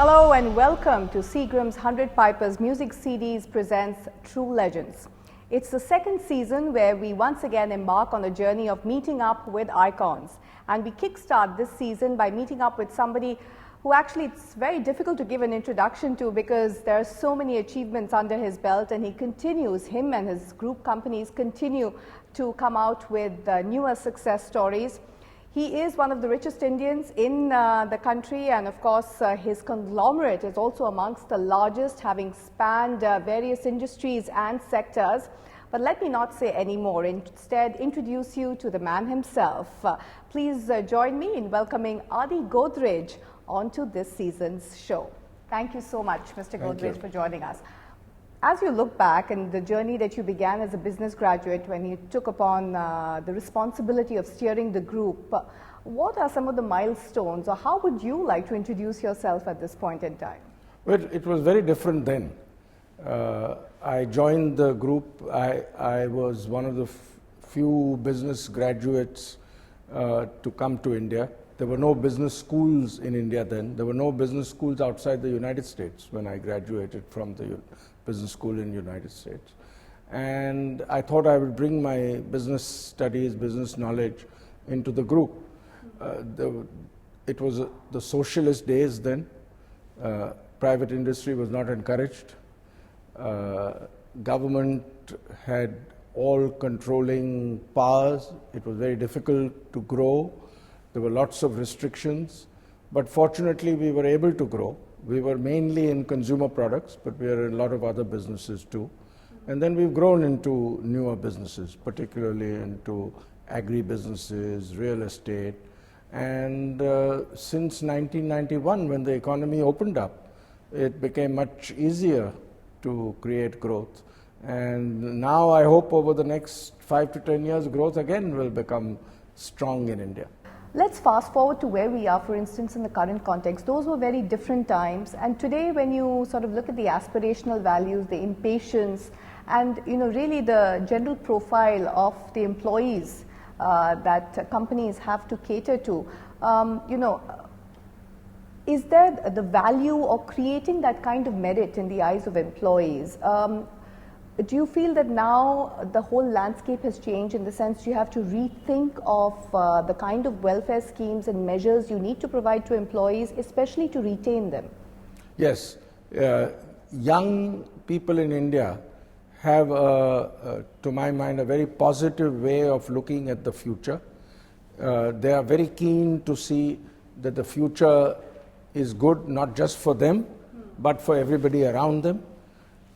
Hello and welcome to Seagram's 100 Pipers Music CDs presents True Legends. It's the second season where we once again embark on a journey of meeting up with icons. And we kickstart this season by meeting up with somebody who actually it's very difficult to give an introduction to because there are so many achievements under his belt, and him and his group companies continue to come out with newer success stories. He is one of the richest Indians in the country, and of course his conglomerate is also amongst the largest, having spanned various industries and sectors. But let me not say any more, instead introduce you to the man himself. Please join me in welcoming Adi Godrej onto this season's show. Thank you so much, Mr. Godrej, for joining us. As you look back and the journey that you began as a business graduate when you took upon the responsibility of steering the group, what are some of the milestones, or how would you like to introduce yourself at this point in time? Well, it was very different then. I joined the group. I was one of the few business graduates to come to India. There were no business schools in India then. There were no business schools outside the United States when I graduated from the business school in the United States. And I thought I would bring my business studies, business knowledge into the group. It was the socialist days then. Private industry was not encouraged. Government had all controlling powers. It was very difficult to grow. There were lots of restrictions, but fortunately we were able to grow. We were mainly in consumer products, but we are in a lot of other businesses too. And then we've grown into newer businesses, particularly into agri-businesses, real estate. And since 1991, when the economy opened up, it became much easier to create growth. And now I hope over the next 5 to 10 years, growth again will become strong in India. Let's fast forward to where we are, for instance, in the current context. Those were very different times, and today when you sort of look at the aspirational values, the impatience, and really the general profile of the employees that companies have to cater to, is there the value of creating that kind of merit in the eyes of employees? Do you feel that now the whole landscape has changed in the sense you have to rethink of the kind of welfare schemes and measures you need to provide to employees, especially to retain them? Yes. Young people in India have, to my mind, a very positive way of looking at the future. They are very keen to see that the future is good, not just for them, but for everybody around them.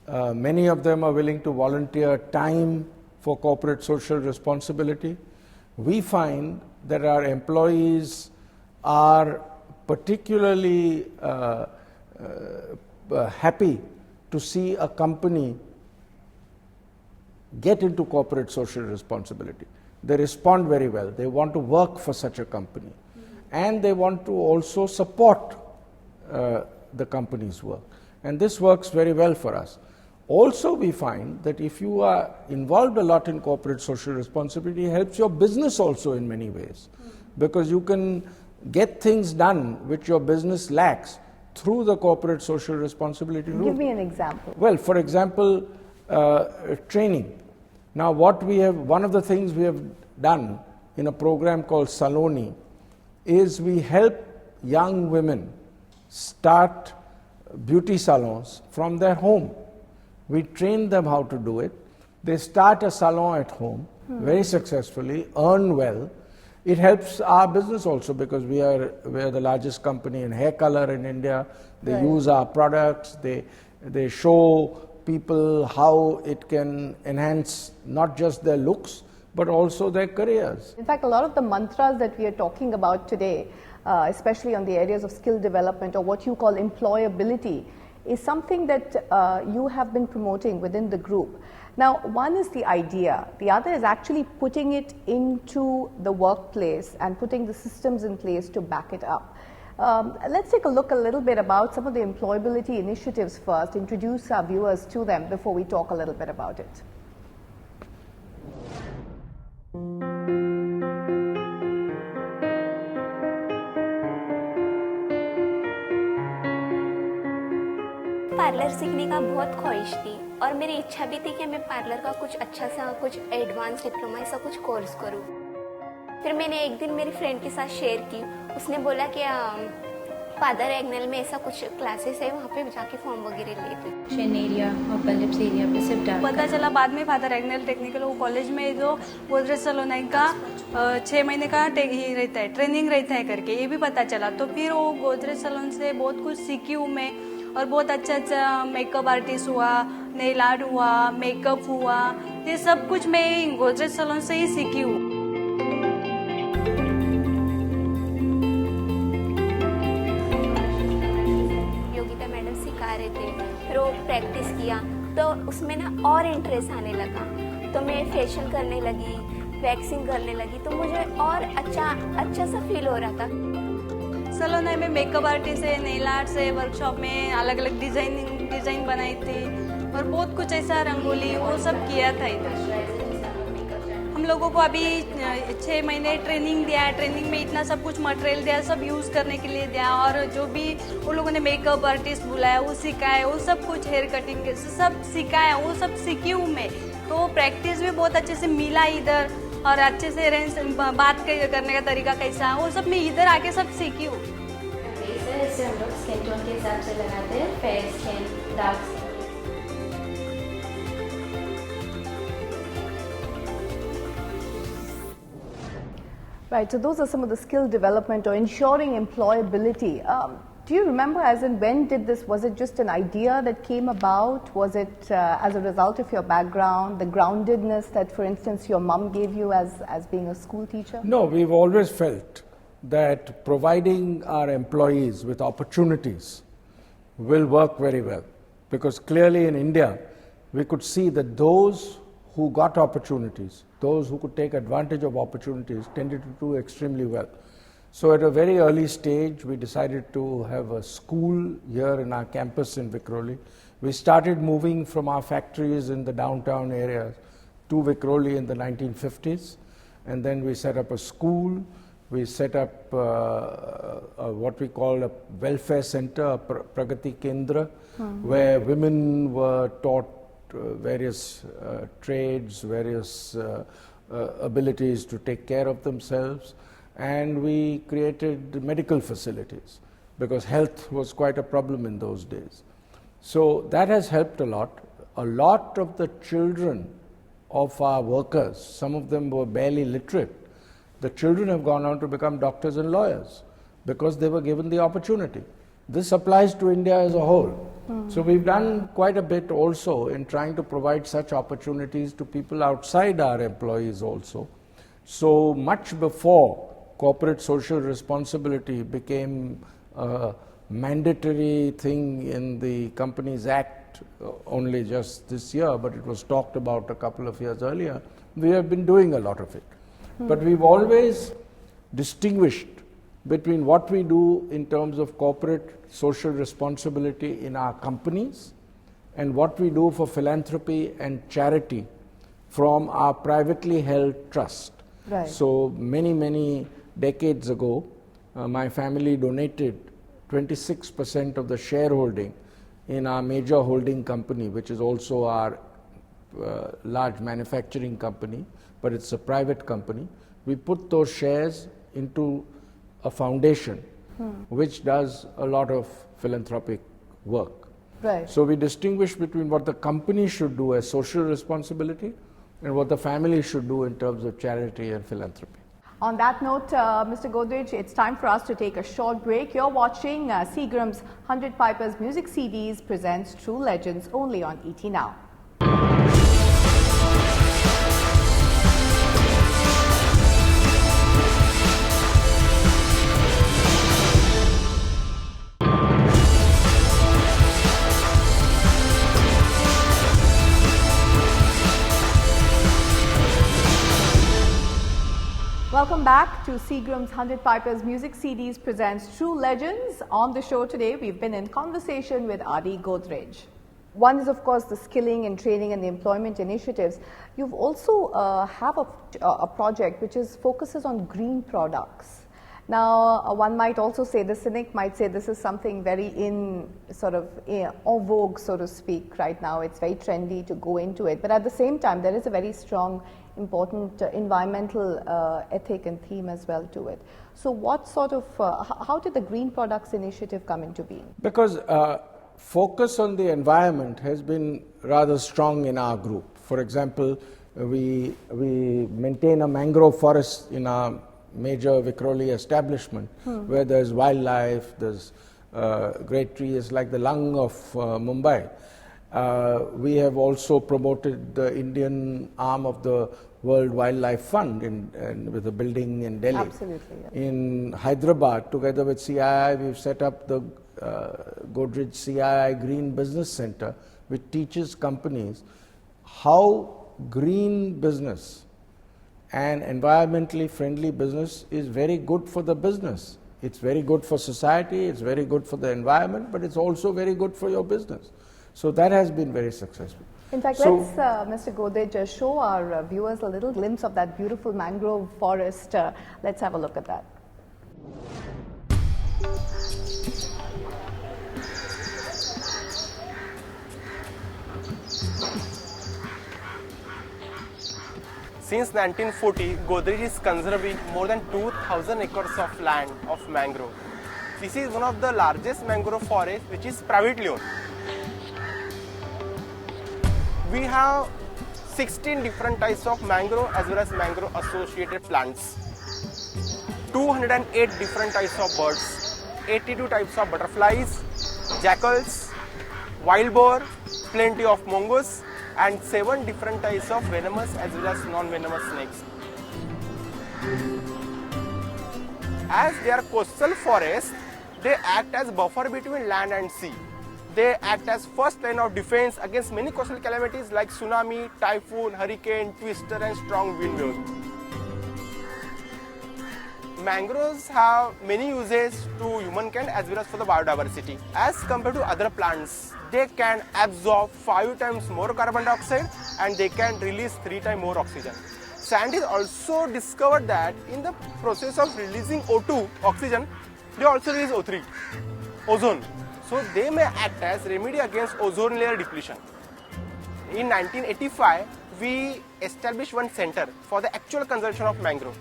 Many of them are willing to volunteer time for corporate social responsibility. We find that our employees are particularly happy to see a company get into corporate social responsibility. They respond very well. They want to work for such a company. And they want to also support the company's work. And this works very well for us. Also, we find that if you are involved a lot in corporate social responsibility, it helps your business also in many ways, because you can get things done which your business lacks through the corporate social responsibility route. Give me an example. Well, for example, training. Now, one of the things we have done in a program called Saloni is we help young women start beauty salons from their home. We train them how to do it. They start a salon at home very successfully, earn well. It helps our business also because we are the largest company in hair color in India. They use our products. They show people how it can enhance not just their looks, but also their careers. In fact, a lot of the mantras that we are talking about today, especially on the areas of skill development or what you call employability, is something that you have been promoting within the group. Now, one is the idea. The other is actually putting it into the workplace and putting the systems in place to back it up. Let's take a look a little bit about some of the employability initiatives first, introduce our viewers to them before we talk a little bit about it. Parlour सीखने का बहुत ख्वाहिश थी और मेरी इच्छा भी थी कि मैं पार्लर का कुछ अच्छा सा कुछ एडवांस डिप्लोमा ऐसा कुछ कोर्स करूं। फिर मैंने एक दिन मेरी फ्रेंड के साथ शेयर की, उसने बोला कि फादर एग्नेल में ऐसा कुछ क्लासेस है, वहाँ पे जाके फॉर्म वगैरह ले ली। शेन एरिया और पलिप्स एरिया पे सिर्फ डार्क पता चला बाद में फादर एग्नेल टेक्निकल कॉलेज में जो गोदरेज सलोन का 6 महीने का रहता है, ट्रेनिंग रहता है करके ये भी पता चला। तो फिर वो गोदरेज सलोन से बहुत कुछ सीखी हूँ मैं और बहुत अच्छा मेकअप आर्टिस्ट हुआ, नेल आर्ट हुआ, मेकअप हुआ, ये सब कुछ मैं गोदरेज सलोन से ही सीखी हूँ। फिर वो प्रैक्टिस किया तो उसमें ना और इंटरेस्ट आने लगा, तो मैं फेशियल करने लगी, वैक्सिंग करने लगी, तो मुझे और अच्छा सा फील हो रहा था। सलोन में मेकअप आर्टिस्ट है, नेल आर्ट से वर्कशॉप में अलग अलग डिजाइन बनाई थी और बहुत कुछ ऐसा रंगोली वो सब किया था इधर। हम लोगों को अभी 6 महीने ट्रेनिंग दिया, ट्रेनिंग में इतना सब कुछ मटेरियल दिया, सब यूज़ करने के लिए दिया और जो भी उन लोगों ने मेकअप आर्टिस्ट बुलाया वो सिखाया, वो सब कुछ हेयर कटिंग सब सिखाया, वो सब सीखी हूँ मैं। तो प्रैक्टिस भी बहुत अच्छे से मिला इधर और अच्छे से बात करने का तरीका कैसा, वो सब मैं इधर आके सब सीखी हूँ। इससे हम लोग स्किन टोन के हिसाब से लगाते हैं, fair skin, dark skin. Right, so those are some of the skill development or ensuring employability. Do you remember as in when did this, was it just an idea that came about? Was it as a result of your background, the groundedness that, for instance, your mum gave you as being a school teacher? No, we've always felt that providing our employees with opportunities will work very well. Because clearly in India, we could see that those who got opportunities, those who could take advantage of opportunities tended to do extremely well. So at a very early stage, we decided to have a school here in our campus in Vikhroli. We started moving from our factories in the downtown areas to Vikhroli in the 1950s. And then we set up a school. We set up what we call a welfare center, a Pragati Kendra, where women were taught various trades, various abilities to take care of themselves, and we created medical facilities because health was quite a problem in those days. So that has helped a lot. A lot of the children of our workers, some of them were barely literate. The children have gone on to become doctors and lawyers because they were given the opportunity. This applies to India as a whole. So we've done quite a bit also in trying to provide such opportunities to people outside our employees also. So much before corporate social responsibility became a mandatory thing in the Companies Act only just this year, but it was talked about a couple of years earlier, we have been doing a lot of it. But we've always distinguished between what we do in terms of corporate social responsibility in our companies and what we do for philanthropy and charity from our privately held trust. Right. So many decades ago, my family donated 26% of the shareholding in our major holding company, which is also our large manufacturing company, but it's a private company. We put those shares into a foundation which does a lot of philanthropic work. Right. So we distinguish between what the company should do as social responsibility and what the family should do in terms of charity and philanthropy. On that note, Mr. Godrej, it's time for us to take a short break. You're watching Seagram's 100 Pipers Music CDs presents True Legends only on ET Now. Welcome back to Seagram's 100 Pipers Music CDs presents True Legends. On the show today, we've been in conversation with Adi Godrej. One is, of course, the skilling and training and the employment initiatives. You've also have a project which focuses on green products. Now, one might also say, the cynic might say this is something very en vogue, so to speak, right now. It's very trendy to go into it. But at the same time, there is a very strong, important environmental ethic and theme as well to it. So what sort of, how did the Green Products Initiative come into being? Because focus on the environment has been rather strong in our group. For example, we maintain a mangrove forest in our major Vikhroli establishment, where there's wildlife, there's great trees like the lung of Mumbai. We have also promoted the Indian arm of the World Wildlife Fund with a building in Delhi. Absolutely. Yeah. In Hyderabad, together with CII, we've set up the Godrej CII Green Business Center, which teaches companies how green business and environmentally friendly business is very good for the business. It's very good for society, it's very good for the environment, but it's also very good for your business. So that has been very successful. In fact, let's, Mr. Godrej, show our viewers a little glimpse of that beautiful mangrove forest. Let's have a look at that. Since 1940, Godrej is conserving more than 2,000 acres of land of mangrove. This is one of the largest mangrove forests which is privately owned. We have 16 different types of mangrove as well as mangrove associated plants, 208 different types of birds, 82 types of butterflies, jackals, wild boar, plenty of mongoose, and 7 different types of venomous as well as non-venomous snakes. As they are coastal forests, they act as buffer between land and sea. They act as first line of defense against many coastal calamities like tsunami, typhoon, hurricane, twister and strong wind waves. Mangroves have many uses to humankind as well as for the biodiversity. As compared to other plants, they can absorb 5 times more carbon dioxide and they can release 3 times more oxygen. Scientists also discovered that in the process of releasing O2, oxygen, they also release O3, ozone. So they may act as remedy against ozone layer depletion. In 1985, we established one center for the actual conservation of mangrove.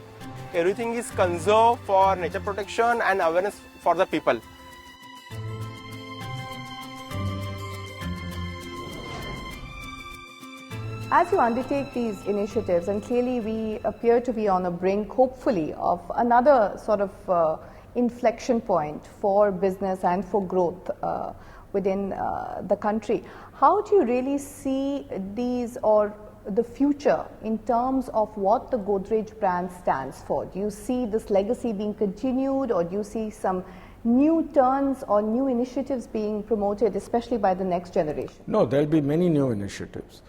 Everything is conserved for nature protection and awareness for the people. As you undertake these initiatives, and clearly we appear to be on a brink, hopefully, of another sort of inflection point for business and for growth within the country. How do you really see these or the future in terms of what the Godrej brand stands for? Do you see this legacy being continued, or do you see some new turns or new initiatives being promoted, especially by the next generation? No, there'll be many new initiatives.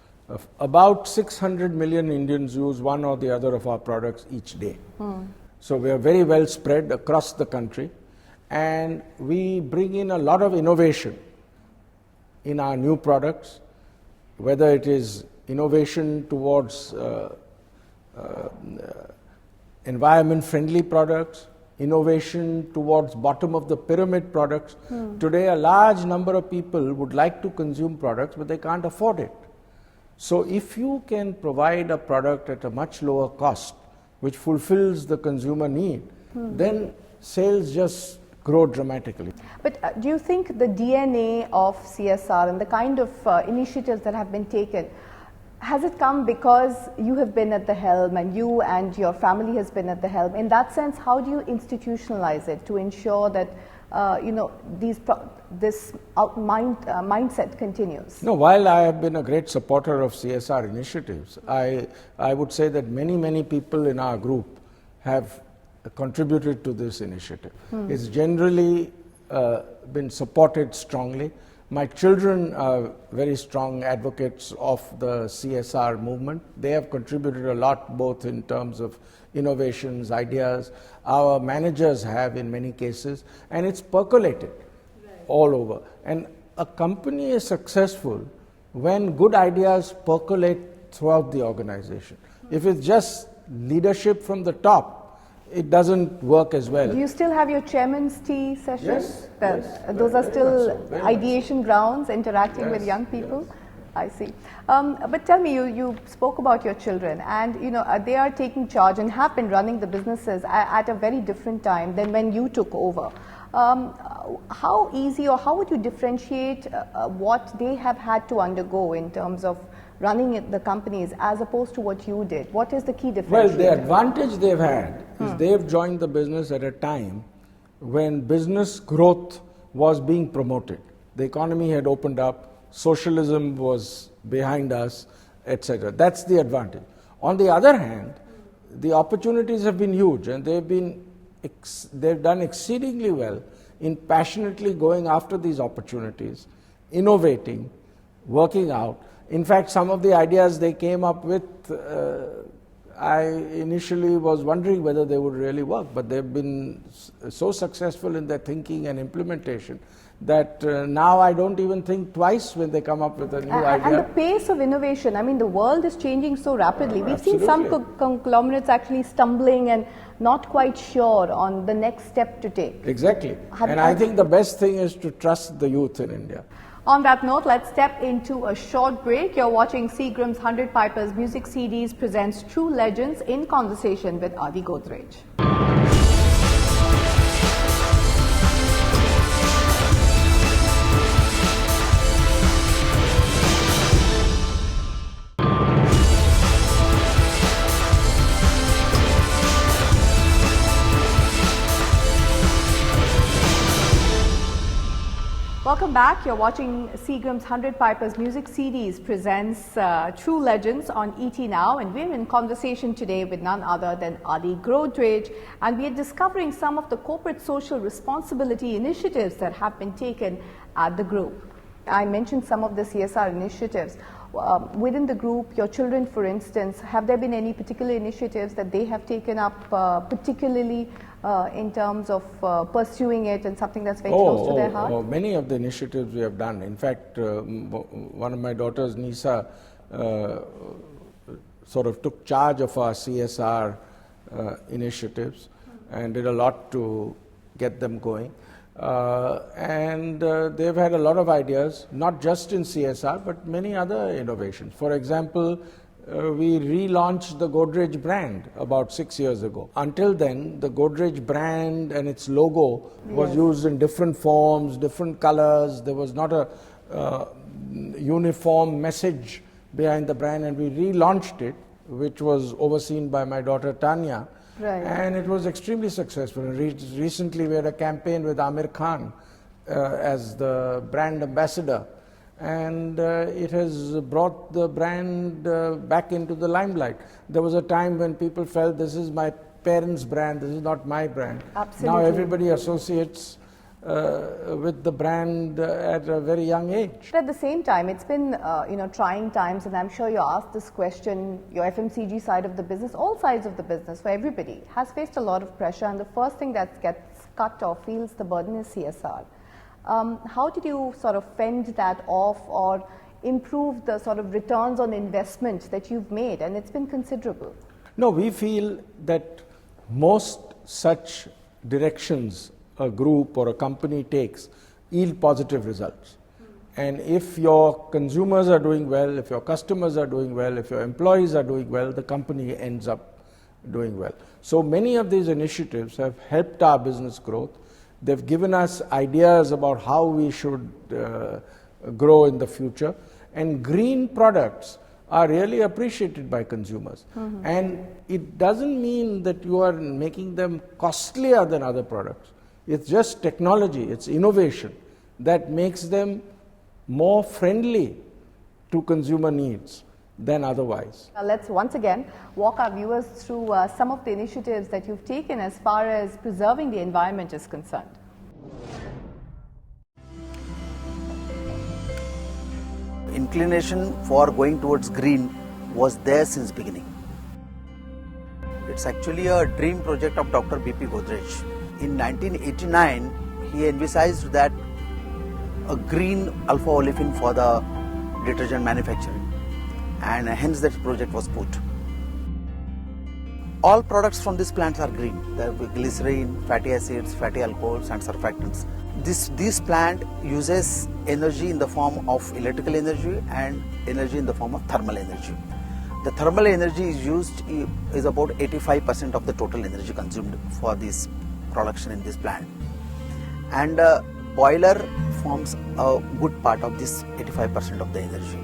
About 600 million Indians use one or the other of our products each day. So we are very well spread across the country, and we bring in a lot of innovation in our new products, whether it is innovation towards environment-friendly products, innovation towards bottom of the pyramid products. Today, a large number of people would like to consume products, but they can't afford it. So if you can provide a product at a much lower cost, which fulfills the consumer need, then sales just grow dramatically. But do you think the DNA of CSR and the kind of initiatives that have been taken, has it come because you have been at the helm and you and your family has been at the helm? In that sense, how do you institutionalize it to ensure that this mindset continues? No, while I have been a great supporter of CSR initiatives, I would say that many people in our group have contributed to this initiative. It's generally been supported strongly. My children are very strong advocates of the CSR movement. They have contributed a lot, both in terms of innovations, ideas. Our managers have in many cases, and it's percolated all over. And a company is successful when good ideas percolate throughout the organization. If it's just leadership from the top, it doesn't work as well. Do you still have your chairman's tea sessions? Yes. Those are still very ideation grounds, interacting with young people? I see. But tell me, you spoke about your children, and they are taking charge and have been running the businesses at a very different time than when you took over. How easy, or how would you differentiate what they have had to undergo in terms of running the companies as opposed to what you did? What is the key difference? Well, the advantage they've had is they've joined the business at a time when business growth was being promoted. The economy had opened up, socialism was behind us, etc. That's the advantage. On the other hand, the opportunities have been huge, and they've done exceedingly well in passionately going after these opportunities, innovating, working out. In fact, some of the ideas they came up with, I initially was wondering whether they would really work, but they've been so successful in their thinking and implementation that now I don't even think twice when they come up with a new idea. And the pace of innovation, I mean, the world is changing so rapidly. We've seen some conglomerates actually stumbling and not quite sure on the next step to take. Exactly. And I think the best thing is to trust the youth in India. On that note, let's step into a short break. You're watching Seagram's 100 Pipers Music CDs presents True Legends in conversation with Adi Godrej. Welcome back. You're watching Seagram's 100 Pipers Music CDs presents True Legends on ET Now, and we're in conversation today with none other than Adi Godrej, and we are discovering some of the corporate social responsibility initiatives that have been taken at the group. I mentioned some of the CSR initiatives. Within the group, your children, for instance, have there been any particular initiatives that they have taken up, particularly in terms of pursuing it and something that's very close to their heart? Many of the initiatives we have done. In fact, one of my daughters, Nisa, sort of took charge of our CSR initiatives and did a lot to get them going. And they've had a lot of ideas, not just in CSR, but many other innovations. For example, we relaunched the Godrej brand about 6 years ago. Until then, the Godrej brand and its logo was used in different forms, different colors. There was not a uniform message behind the brand, and we relaunched it, which was overseen by my daughter Tanya. Right. And it was extremely successful. Recently, we had a campaign with Amir Khan as the brand ambassador, and it has brought the brand back into the limelight. There was a time when people felt this is my parents' brand, this is not my brand. Absolutely. Now everybody associates with the brand at a very young age. But at the same time, it's been trying times, and I'm sure you're asked this question. Your FMCG side of the business, all sides of the business, for everybody, has faced a lot of pressure, and the first thing that gets cut or feels the burden is CSR. How did you sort of fend that off or improve the sort of returns on investment that you've made? And it's been considerable. No, we feel that most such directions a group or a company takes yield positive results. And if your consumers are doing well, if your customers are doing well, if your employees are doing well, the company ends up doing well. So many of these initiatives have helped our business growth. They've given us ideas about how we should grow in the future. And green products are really appreciated by consumers. Mm-hmm. And it doesn't mean that you are making them costlier than other products. It's just technology, it's innovation that makes them more friendly to consumer needs than otherwise. Let's once again walk our viewers through some of the initiatives that you've taken as far as preserving the environment is concerned. Inclination for going towards green was there since beginning. It's actually a dream project of Dr. B.P. Godrej. In 1989, he envisaged that a green alpha olefin for the detergent manufacturing, and hence that project was put. all products from these plants are green. There are glycerin, fatty acids, fatty alcohols and surfactants. This plant uses energy in the form of electrical energy and energy in the form of thermal energy. The thermal energy is about 85% of the total energy consumed for this production in this plant. And boiler forms a good part of this 85% of the energy.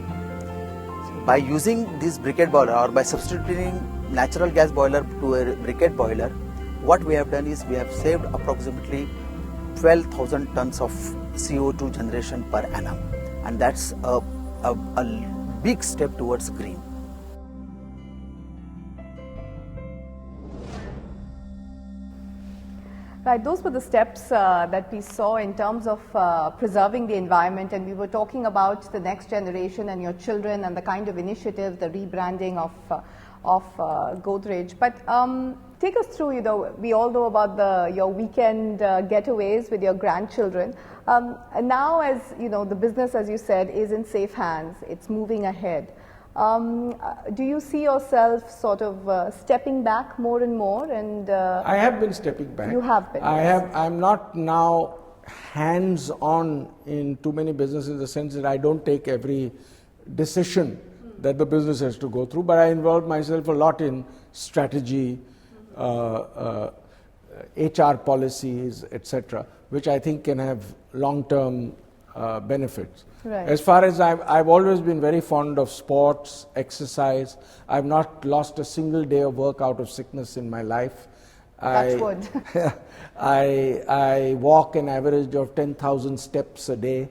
By using this briquette boiler or by substituting natural gas boiler to a briquette boiler, what we have done is we have saved approximately 12,000 tons of CO2 generation per annum, and that's a big step towards green. Right, those were the steps that we saw in terms of preserving the environment, and we were talking about the next generation and your children and the kind of initiative, the rebranding of Godrej. But take us through, we all know about your weekend getaways with your grandchildren. And now, as the business, as you said, is in safe hands. It's moving ahead. Do you see yourself sort of stepping back more and more? And I have been stepping back. You have been. I'm not now hands-on in too many businesses in the sense that I don't take every decision that the business has to go through, but I involve myself a lot in strategy, HR policies, etc., which I think can have long-term benefits. Right. As far as I've always been very fond of sports, exercise. I've not lost a single day of work out of sickness in my life. Touch wood. I walk an average of 10,000 steps a day.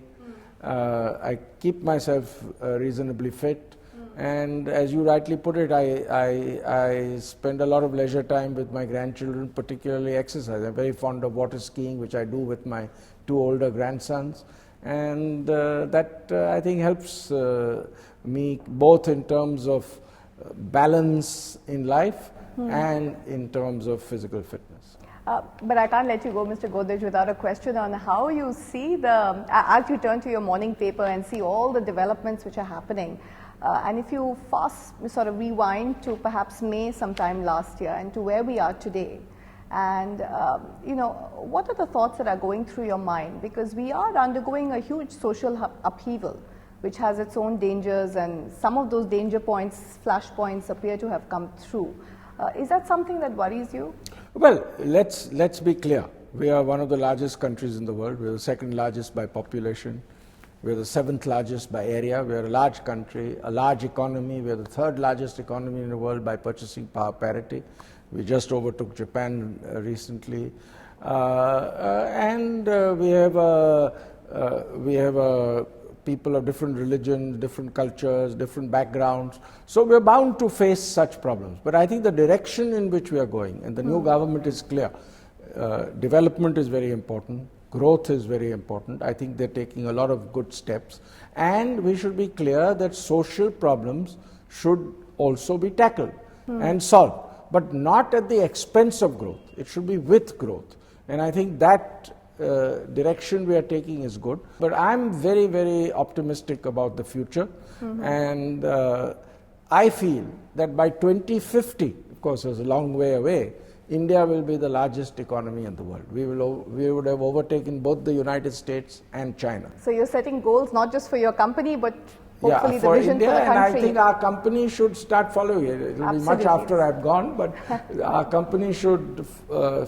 I keep myself reasonably fit. And as you rightly put it, I spend a lot of leisure time with my grandchildren, particularly exercise. I'm very fond of water skiing, which I do with my 2 older grandsons. And that I think helps me both in terms of balance in life and in terms of physical fitness. But I can't let you go, Mr. Godrej, without a question on how you see as you turn to your morning paper and see all the developments which are happening. And if you sort of rewind to perhaps May sometime last year and to where we are today, and what are the thoughts that are going through your mind? Because we are undergoing a huge social upheaval, which has its own dangers, and some of those danger points, flashpoints, appear to have come through. Is that something that worries you? Well, let's be clear. We are one of the largest countries in the world. We're the 2nd largest by population. We're the 7th largest by area. We're a large country, a large economy. We're the 3rd largest economy in the world by purchasing power parity. We just overtook Japan recently, and we have people of different religions, different cultures, different backgrounds. So we're bound to face such problems. But I think the direction in which we are going, and the new government is clear. Development is very important. Growth is very important. I think they're taking a lot of good steps, and we should be clear that social problems should also be tackled and solved. But not at the expense of growth. It should be with growth. And I think that direction we are taking is good. But I'm very, very optimistic about the future. And I feel that by 2050, of course, it's a long way away, India will be the largest economy in the world. We would have overtaken both the United States and China. So you're setting goals not just for your company, but hopefully for the vision India, for the country. and I think our company should start following it. It will be much after I've gone, but our company should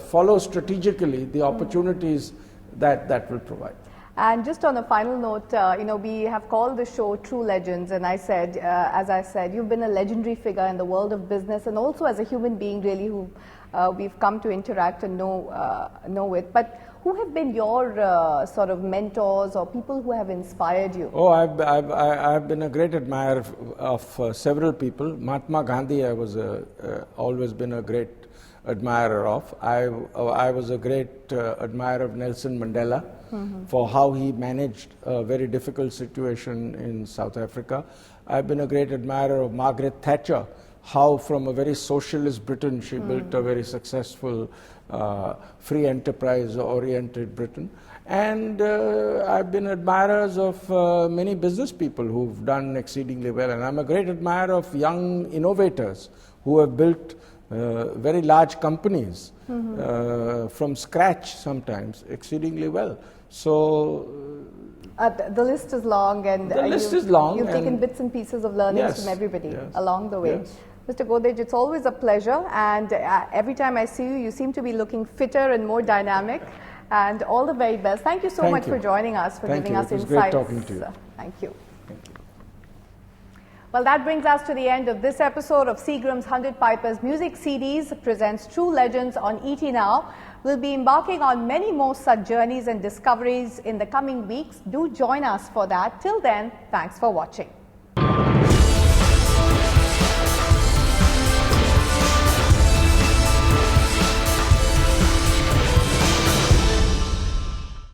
follow strategically the opportunities that will provide. And just on a final note, we have called the show True Legends, and I said, as I said, you've been a legendary figure in the world of business, and also as a human being, really, who we've come to interact and know with. But who have been your sort of mentors or people who have inspired you? Oh, I've been a great admirer of several people. Mahatma Gandhi, I was always been a great admirer of. I was a great admirer of Nelson Mandela for how he managed a very difficult situation in South Africa. I've been a great admirer of Margaret Thatcher, how from a very socialist Britain she built a very successful free enterprise oriented Britain. And I've been admirers of many business people who've done exceedingly well, and I'm a great admirer of young innovators who have built very large companies from scratch sometimes exceedingly well. So the list is long, and the list is long. You've taken bits and pieces of learnings from everybody along the way. Mr. Godrej, it's always a pleasure, and every time I see you, you seem to be looking fitter and more dynamic, and all the very best. Thank you so much for joining us, for giving us insights. It was great talking to you. Thank you. Well, that brings us to the end of this episode of Seagram's 100 Pipers Music CDs presents True Legends on ET Now. We'll be embarking on many more such journeys and discoveries in the coming weeks. Do join us for that. Till then, thanks for watching.